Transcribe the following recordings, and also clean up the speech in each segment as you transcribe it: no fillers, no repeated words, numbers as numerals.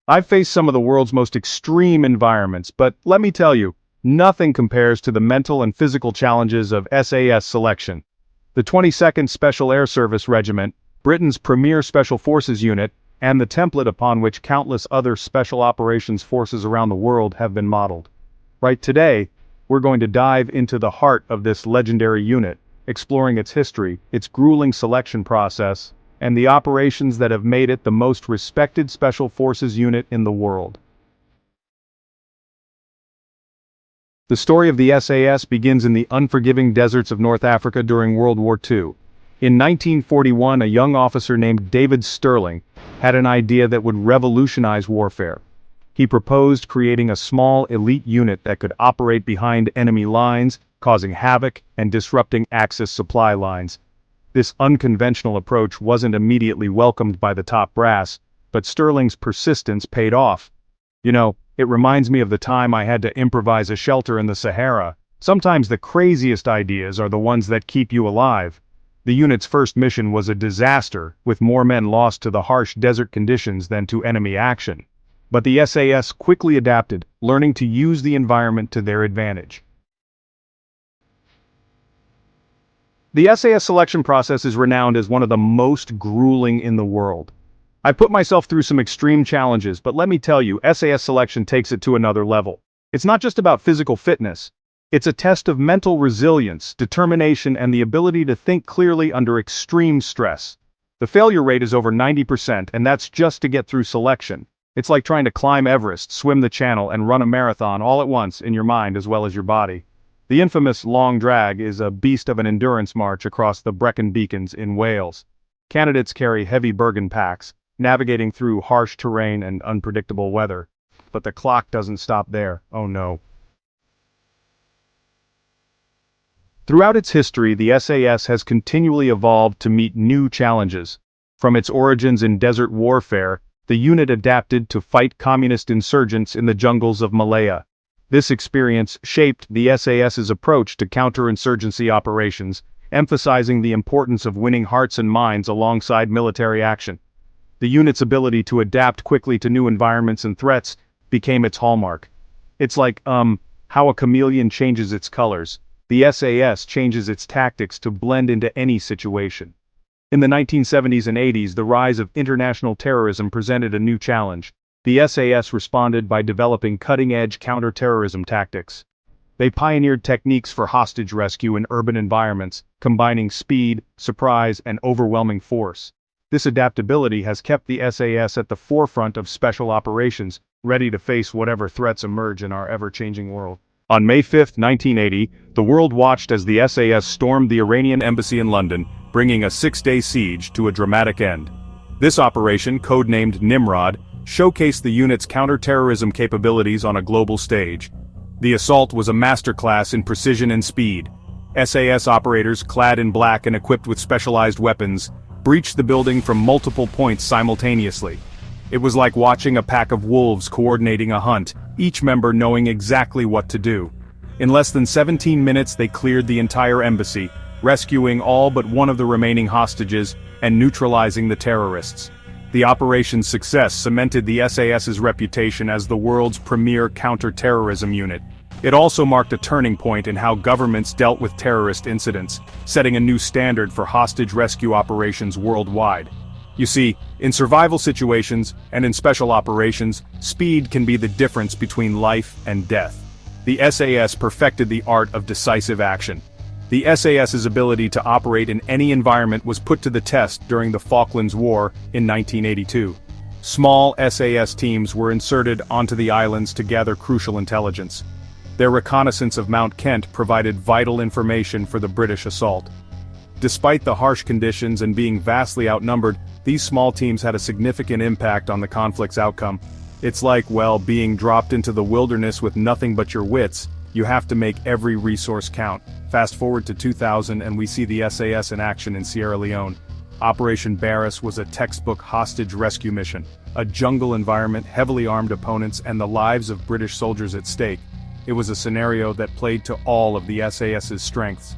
I've faced some of the world's most extreme environments, but let me tell you, nothing compares to the mental and physical challenges of SAS selection. The 22nd Special Air Service Regiment, Britain's premier special forces unit, and the template upon which countless other special operations forces around the world have been modeled. Right today, we're going to dive into the heart of this legendary unit, exploring its history, its grueling selection process, and the operations that have made it the most respected special forces unit in the world. The story of the SAS begins in the unforgiving deserts of North Africa during World War II. In 1941, a young officer named David Sterling had an idea that would revolutionize warfare. He proposed creating a small elite unit that could operate behind enemy lines, causing havoc and disrupting Axis supply lines. This unconventional approach wasn't immediately welcomed by the top brass, but Sterling's persistence paid off. It reminds me of the time I had to improvise a shelter in the Sahara. Sometimes the craziest ideas are the ones that keep you alive. The unit's first mission was a disaster, with more men lost to the harsh desert conditions than to enemy action. But the SAS quickly adapted, learning to use the environment to their advantage. The SAS selection process is renowned as one of the most grueling in the world. I've put myself through some extreme challenges, but let me tell you, SAS selection takes it to another level. It's not just about physical fitness. It's a test of mental resilience, determination, and the ability to think clearly under extreme stress. The failure rate is over 90%, and that's just to get through selection. It's like trying to climb Everest, swim the Channel, and run a marathon all at once in your mind as well as your body. The infamous long drag is a beast of an endurance march across the Brecon Beacons in Wales. Candidates carry heavy Bergen packs, navigating through harsh terrain and unpredictable weather. But the clock doesn't stop there, oh no. Throughout its history, the SAS has continually evolved to meet new challenges. From its origins in desert warfare, the unit adapted to fight communist insurgents in the jungles of Malaya. This experience shaped the SAS's approach to counterinsurgency operations, emphasizing the importance of winning hearts and minds alongside military action. The unit's ability to adapt quickly to new environments and threats became its hallmark. It's like, how a chameleon changes its colors. The SAS changes its tactics to blend into any situation. In the 1970s and 80s, the rise of international terrorism presented a new challenge. The SAS responded by developing cutting-edge counter-terrorism tactics. They pioneered techniques for hostage rescue in urban environments, combining speed, surprise, and overwhelming force. This adaptability has kept the SAS at the forefront of special operations, ready to face whatever threats emerge in our ever-changing world. On May 5, 1980, the world watched as the SAS stormed the Iranian embassy in London, bringing a 6-day siege to a dramatic end. This operation, codenamed Nimrod, showcased the unit's counter-terrorism capabilities on a global stage. The assault was a masterclass in precision and speed. SAS operators, clad in black and equipped with specialized weapons, breached the building from multiple points simultaneously. It was like watching a pack of wolves coordinating a hunt, each member knowing exactly what to do. In less than 17 minutes they cleared the entire embassy, rescuing all but one of the remaining hostages and neutralizing the terrorists. The operation's success cemented the SAS's reputation as the world's premier counter-terrorism unit. It also marked a turning point in how governments dealt with terrorist incidents, setting a new standard for hostage rescue operations worldwide. You see, in survival situations and in special operations, speed can be the difference between life and death. The SAS perfected the art of decisive action. The SAS's ability to operate in any environment was put to the test during the Falklands War in 1982. Small SAS teams were inserted onto the islands to gather crucial intelligence. Their reconnaissance of Mount Kent provided vital information for the British assault. Despite the harsh conditions and being vastly outnumbered, these small teams had a significant impact on the conflict's outcome. It's like, well, being dropped into the wilderness with nothing but your wits. You have to make every resource count. Fast forward to 2000 and we see the SAS in action in Sierra Leone. Operation Barras was a textbook hostage rescue mission. A jungle environment, heavily armed opponents, and the lives of British soldiers at stake. It was a scenario that played to all of the SAS's strengths.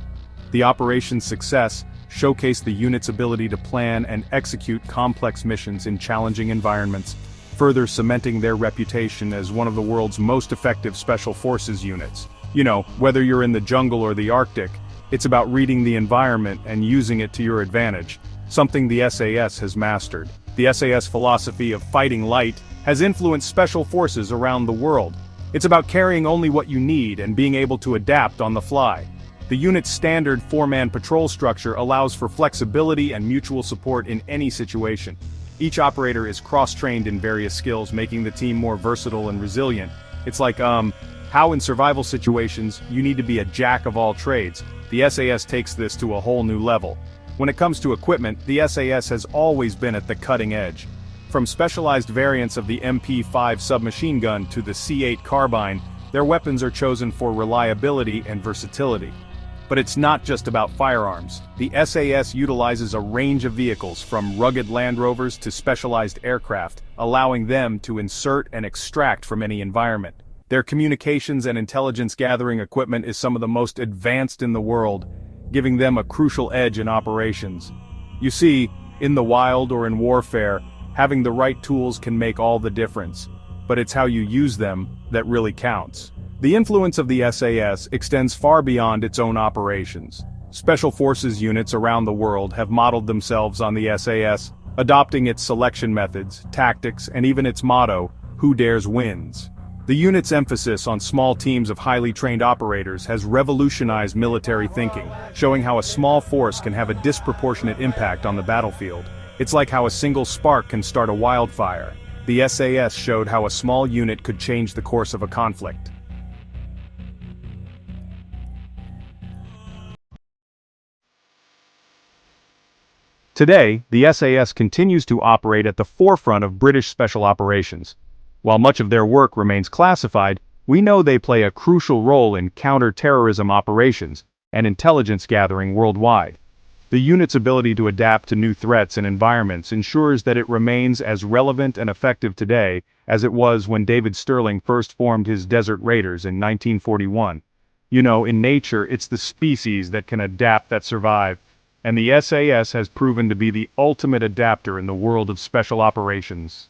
The operation's success showcased the unit's ability to plan and execute complex missions in challenging environments. further cementing their reputation as one of the world's most effective special forces units. You know, whether you're in the jungle or the Arctic, it's about reading the environment and using it to your advantage, something the SAS has mastered. The SAS philosophy of fighting light has influenced special forces around the world. It's about carrying only what you need and being able to adapt on the fly. The unit's standard four-man patrol structure allows for flexibility and mutual support in any situation. Each operator is cross-trained in various skills, making the team more versatile and resilient. It's like, how in survival situations, you need to be a jack of all trades. The SAS takes this to a whole new level. When it comes to equipment, the SAS has always been at the cutting edge. From specialized variants of the MP5 submachine gun to the C8 carbine, their weapons are chosen for reliability and versatility. But it's not just about firearms. The SAS utilizes a range of vehicles from rugged Land Rovers to specialized aircraft, allowing them to insert and extract from any environment. Their communications and intelligence gathering equipment is some of the most advanced in the world, giving them a crucial edge in operations. You see, in the wild or in warfare, having the right tools can make all the difference, but it's how you use them that really counts. The influence of the SAS extends far beyond its own operations. Special forces units around the world have modeled themselves on the SAS, adopting its selection methods, tactics, and even its motto, "Who dares wins." The unit's emphasis on small teams of highly trained operators has revolutionized military thinking, showing how a small force can have a disproportionate impact on the battlefield. It's like how a single spark can start a wildfire. The SAS showed how a small unit could change the course of a conflict. Today, the SAS continues to operate at the forefront of British special operations. While much of their work remains classified, we know they play a crucial role in counter-terrorism operations and intelligence gathering worldwide. The unit's ability to adapt to new threats and environments ensures that it remains as relevant and effective today as it was when David Stirling first formed his Desert Raiders in 1941. You know, in nature, it's the species that can adapt that survive, and the SAS has proven to be the ultimate adapter in the world of special operations.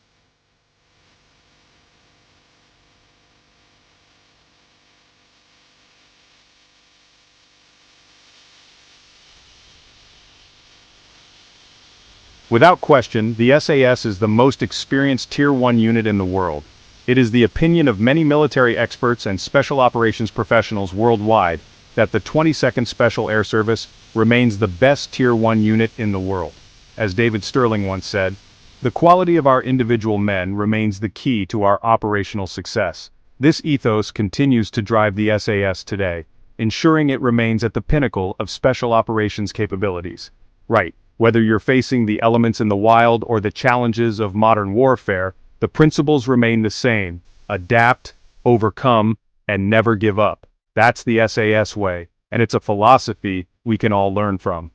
Without question, the SAS is the most experienced Tier 1 unit in the world. It is the opinion of many military experts and special operations professionals worldwide that the 22nd Special Air Service remains the best Tier 1 unit in the world. As David Stirling once said, "The quality of our individual men remains the key to our operational success." This ethos continues to drive the SAS today, ensuring it remains at the pinnacle of special operations capabilities. Right, whether you're facing the elements in the wild or the challenges of modern warfare, the principles remain the same: adapt, overcome, and never give up. That's the SAS way, and it's a philosophy we can all learn from.